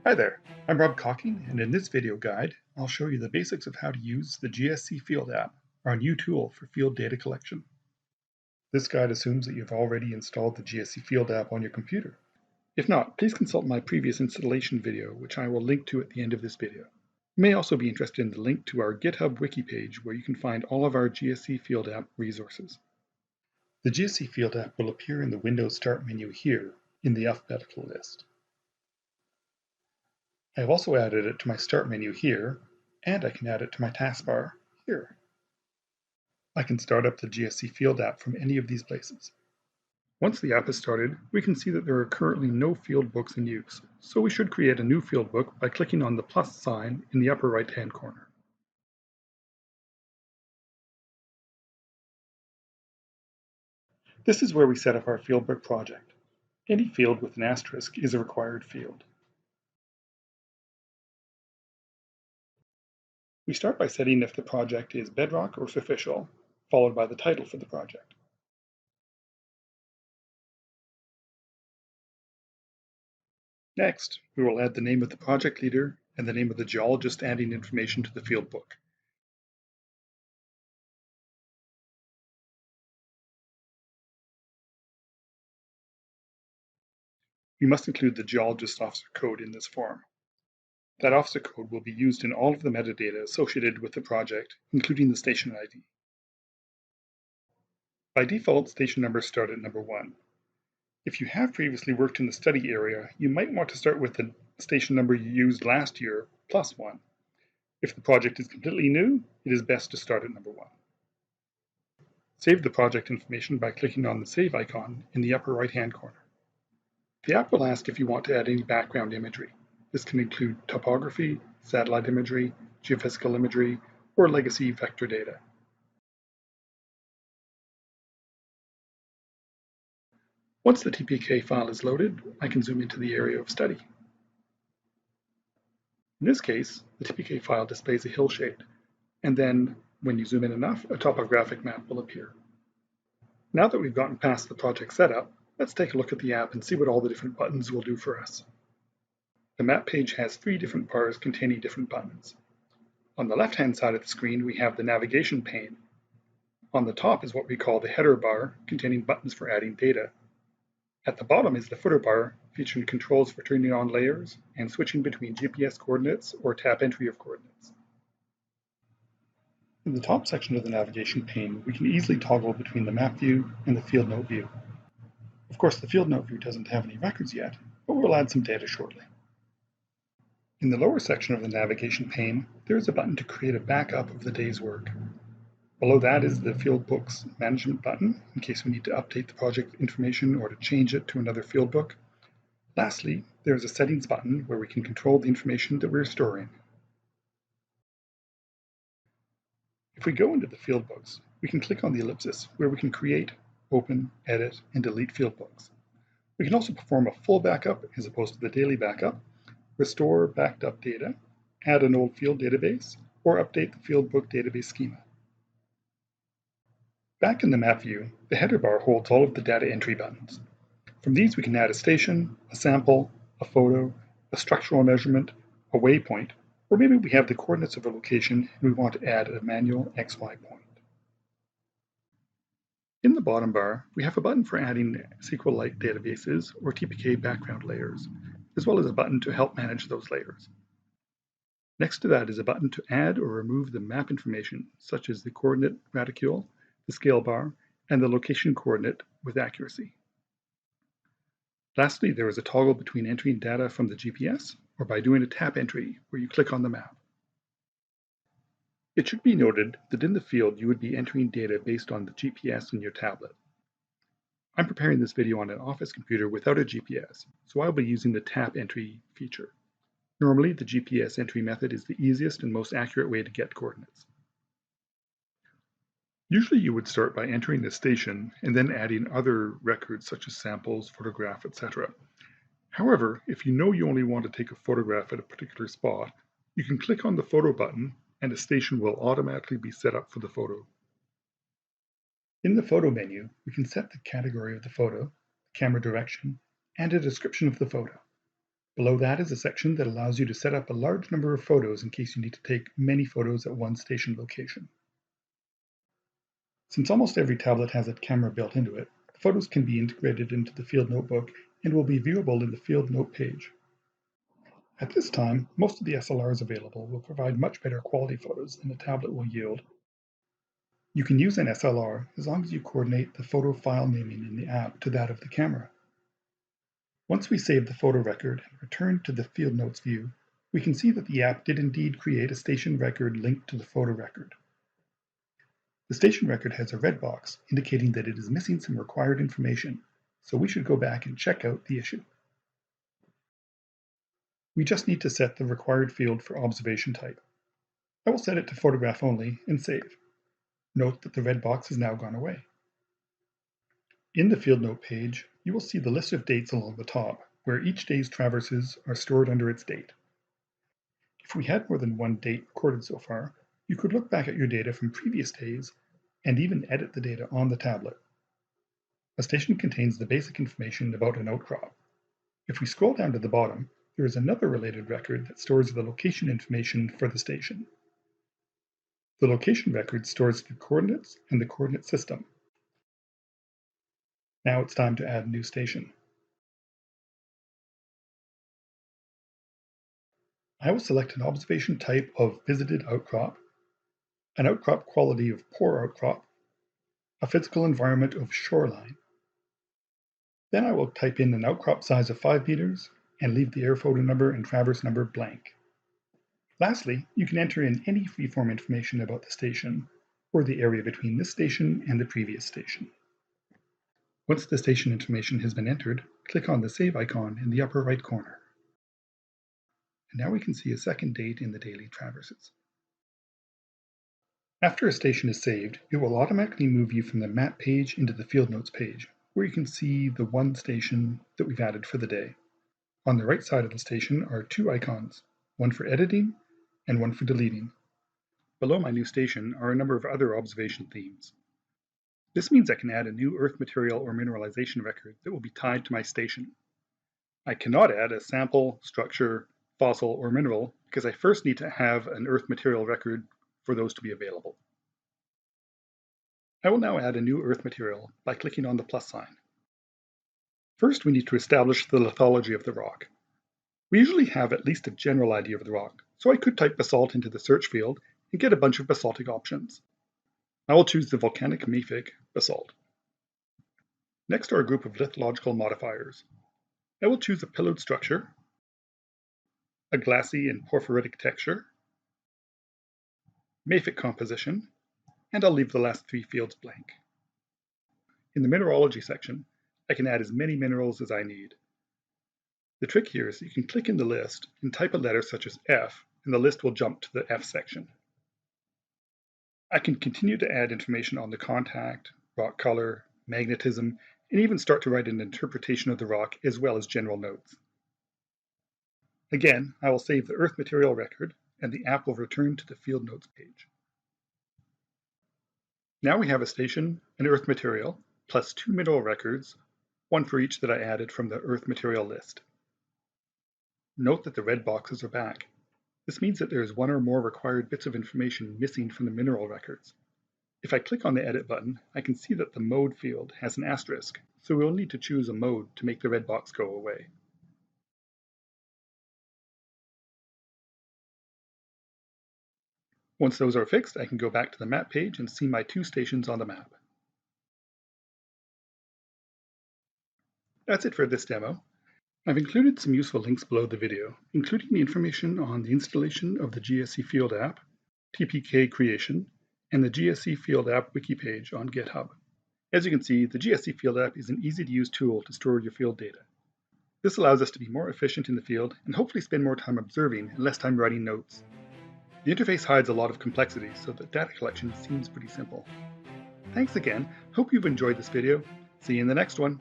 Hi there, I'm Rob Cocking, and in this video guide, I'll show you the basics of how to use the GSC Field App, our new tool for field data collection. This guide assumes that you've already installed the GSC Field App on your computer. If not, please consult my previous installation video, which I will link to at the end of this video. You may also be interested in the link to our GitHub wiki page where you can find all of our GSC Field App resources. The GSC Field App will appear in the Windows Start menu here in the alphabetical list. I have also added it to my Start menu here, and I can add it to my taskbar here. I can start up the GSC Field App from any of these places. Once the app is started, we can see that there are currently no field books in use, so we should create a new field book by clicking on the plus sign in the upper right-hand corner. This is where we set up our field book project. Any field with an asterisk is a required field. We start by setting if the project is Bedrock or Superficial, followed by the title for the project. Next, we will add the name of the project leader and the name of the geologist adding information to the field book. We must include the geologist officer code in this form. That officer code will be used in all of the metadata associated with the project, including the station ID. By default, station numbers start at number 1. If you have previously worked in the study area, you might want to start with the station number you used last year plus 1. If the project is completely new, it is best to start at number 1. Save the project information by clicking on the Save icon in the upper right-hand corner. The app will ask if you want to add any background imagery. This can include topography, satellite imagery, geophysical imagery, or legacy vector data. Once the TPK file is loaded, I can zoom into the area of study. In this case, the TPK file displays a hill shape, and then, when you zoom in enough, a topographic map will appear. Now that we've gotten past the project setup, let's take a look at the app and see what all the different buttons will do for us. The map page has 3 different bars containing different buttons. On the left-hand side of the screen, we have the navigation pane. On the top is what we call the header bar, containing buttons for adding data. At the bottom is the footer bar, featuring controls for turning on layers and switching between GPS coordinates or tap entry of coordinates. In the top section of the navigation pane, we can easily toggle between the map view and the field note view. Of course, the field note view doesn't have any records yet, but we'll add some data shortly. In the lower section of the navigation pane, there is a button to create a backup of the day's work. Below that is the field book's management button, in case we need to update the project information or to change it to another field book. Lastly, there is a settings button where we can control the information that we're storing. If we go into the field books, we can click on the ellipsis where we can create, open, edit, and delete field books. We can also perform a full backup as opposed to the daily backup, restore backed up data, add an old field database, or update the field book database schema. Back in the map view, the header bar holds all of the data entry buttons. From these we can add a station, a sample, a photo, a structural measurement, a waypoint, or maybe we have the coordinates of a location and we want to add a manual XY point. In the bottom bar, we have a button for adding SQLite databases or TPK background layers, as well as a button to help manage those layers. Next to that is a button to add or remove the map information, such as the coordinate reticule, the scale bar, and the location coordinate with accuracy. Lastly, there is a toggle between entering data from the GPS or by doing a tap entry where you click on the map. It should be noted that in the field you would be entering data based on the GPS in your tablet. I'm preparing this video on an office computer without a GPS, so I'll be using the tap entry feature. Normally, the GPS entry method is the easiest and most accurate way to get coordinates. Usually you would start by entering the station and then adding other records such as samples, photograph, etc. However, if you know you only want to take a photograph at a particular spot, you can click on the photo button and a station will automatically be set up for the photo. In the photo menu, we can set the category of the photo, camera direction, and a description of the photo. Below that is a section that allows you to set up a large number of photos in case you need to take many photos at one station location. Since almost every tablet has a camera built into it, the photos can be integrated into the Field Notebook and will be viewable in the Field Note page. At this time, most of the SLRs available will provide much better quality photos than the tablet will yield. You can use an SLR as long as you coordinate the photo file naming in the app to that of the camera. Once we save the photo record and return to the Field Notes view, we can see that the app did indeed create a station record linked to the photo record. The station record has a red box indicating that it is missing some required information, so we should go back and check out the issue. We just need to set the required field for observation type. I will set it to photograph only and save. Note that the red box has now gone away. In the Field Note page, you will see the list of dates along the top, where each day's traverses are stored under its date. If we had more than one date recorded so far, you could look back at your data from previous days and even edit the data on the tablet. A station contains the basic information about an outcrop. If we scroll down to the bottom, there is another related record that stores the location information for the station. The location record stores the coordinates and the coordinate system. Now it's time to add a new station. I will select an observation type of visited outcrop, an outcrop quality of poor outcrop, a physical environment of shoreline. Then I will type in an outcrop size of 5 meters and leave the air photo number and traverse number blank. Lastly, you can enter in any freeform information about the station or the area between this station and the previous station. Once the station information has been entered, click on the Save icon in the upper right corner. And now we can see a second date in the daily traverses. After a station is saved, it will automatically move you from the map page into the Field Notes page, where you can see the one station that we've added for the day. On the right side of the station are two icons, one for editing and one for deleting. Below my new station are a number of other observation themes. This means I can add a new earth material or mineralization record that will be tied to my station. I cannot add a sample, structure, fossil, or mineral because I first need to have an earth material record for those to be available. I will now add a new earth material by clicking on the plus sign. First, we need to establish the lithology of the rock. We usually have at least a general idea of the rock, so I could type basalt into the search field and get a bunch of basaltic options. I will choose the volcanic mafic basalt. Next are a group of lithological modifiers. I will choose a pillared structure, a glassy and porphyritic texture, mafic composition, and I'll leave the last three fields blank. In the mineralogy section, I can add as many minerals as I need. The trick here is that you can click in the list and type a letter such as F, and the list will jump to the F section. I can continue to add information on the contact, rock color, magnetism, and even start to write an interpretation of the rock as well as general notes. Again, I will save the earth material record, and the app will return to the Field Notes page. Now we have a station, an earth material, plus two mineral records, one for each that I added from the earth material list. Note that the red boxes are back. This means that there is one or more required bits of information missing from the mineral records. If I click on the Edit button, I can see that the mode field has an asterisk, so we'll need to choose a mode to make the red box go away. Once those are fixed, I can go back to the map page and see my two stations on the map. That's it for this demo. I've included some useful links below the video, including the information on the installation of the GSC Field App, TPK creation, and the GSC Field App wiki page on GitHub. As you can see, the GSC Field App is an easy-to-use tool to store your field data. This allows us to be more efficient in the field and hopefully spend more time observing and less time writing notes. The interface hides a lot of complexity, so the data collection seems pretty simple. Thanks again. Hope you've enjoyed this video. See you in the next one.